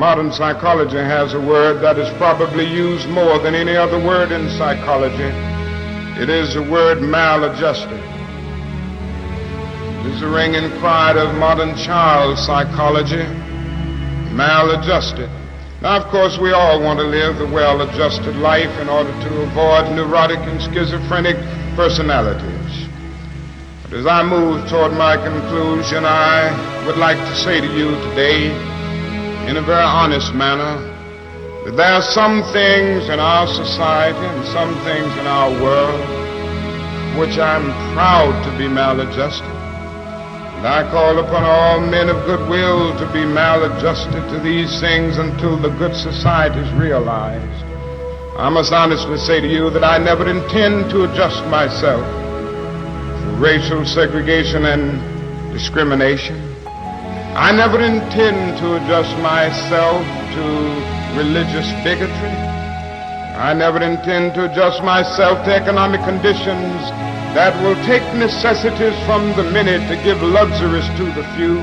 Modern psychology has a word that is probably used more than any other word in psychology. It is the word maladjusted. It is the ringing cry of modern child psychology, maladjusted. Now, of course, we all want to live the well-adjusted life in order to avoid neurotic and schizophrenic personalities. But as I move toward my conclusion, I would like to say to you today, in a very honest manner, that there are some things in our society and some things in our world which I'm proud to be maladjusted. And I call upon all men of goodwill to be maladjusted to these things until the good society is realized. I must honestly say to you that I never intend to adjust myself to racial segregation and discrimination. I never intend to adjust myself to religious bigotry. I never intend to adjust myself to economic conditions that will take necessities from the many to give luxuries to the few,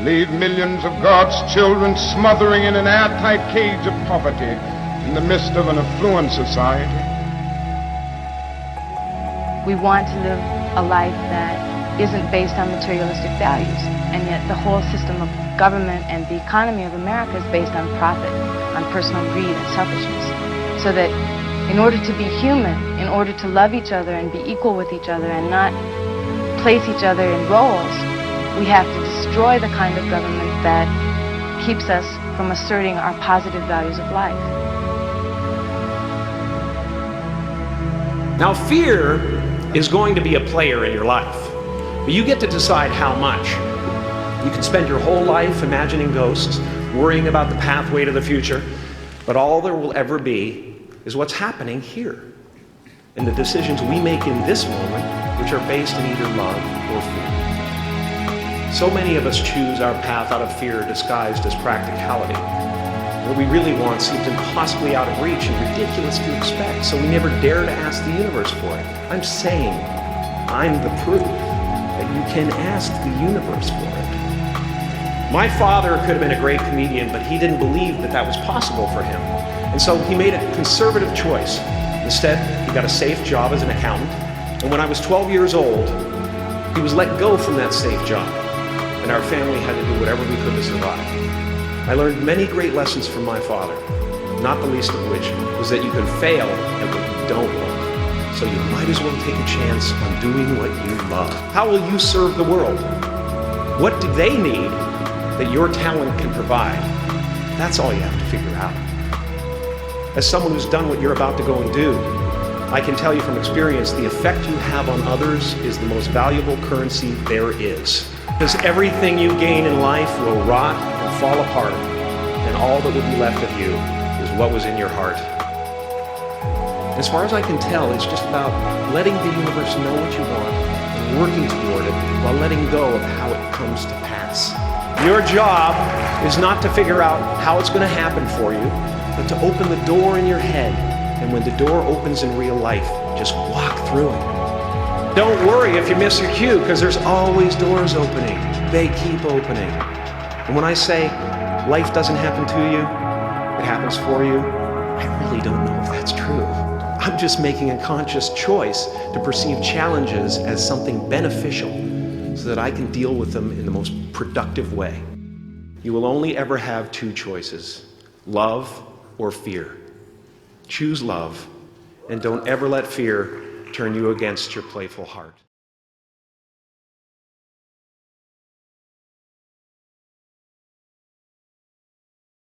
leave millions of God's children smothering in an airtight cage of poverty in the midst of an affluent society. We want to live a life that isn't based on materialistic values, and yet the whole system of government and the economy of America is based on profit, on personal greed and selfishness. So that in order to be human, in order to love each other and be equal with each other and not place each other in roles, we have to destroy the kind of government that keeps us from asserting our positive values of life. Now, fear is going to be a player in your life, but you get to decide how much. You can spend your whole life imagining ghosts, worrying about the pathway to the future, but all there will ever be is what's happening here, and the decisions we make in this moment, which are based in either love or fear. So many of us choose our path out of fear disguised as practicality. What we really want seems impossibly out of reach and ridiculous to expect, so we never dare to ask the universe for it. I'm saying, I'm the proof that you can ask the universe for it. My father could have been a great comedian, but he didn't believe that that was possible for him. And so he made a conservative choice. Instead, he got a safe job as an accountant. And when I was 12 years old, he was let go from that safe job. And our family had to do whatever we could to survive. I learned many great lessons from my father, not the least of which was that you can fail at what you don't love. So you might as well take a chance on doing what you love. How will you serve the world? What do they need that your talent can provide? That's all you have to figure out. As someone who's done what you're about to go and do, I can tell you from experience, the effect you have on others is the most valuable currency there is. Because everything you gain in life will rot and fall apart, and all that will be left of you is what was in your heart. As far as I can tell, it's just about letting the universe know what you want and working toward it while letting go of how it comes to pass. Your job is not to figure out how it's going to happen for you, but to open the door in your head, and when the door opens in real life, just walk through it. Don't worry if you miss your cue, because there's always doors opening. They keep opening. And when I say life doesn't happen to you, it happens for you, I really don't know if that's true. I'm just making a conscious choice to perceive challenges as something beneficial so that I can deal with them in the most productive way. You will only ever have two choices, love or fear. Choose love, and don't ever let fear turn you against your playful heart.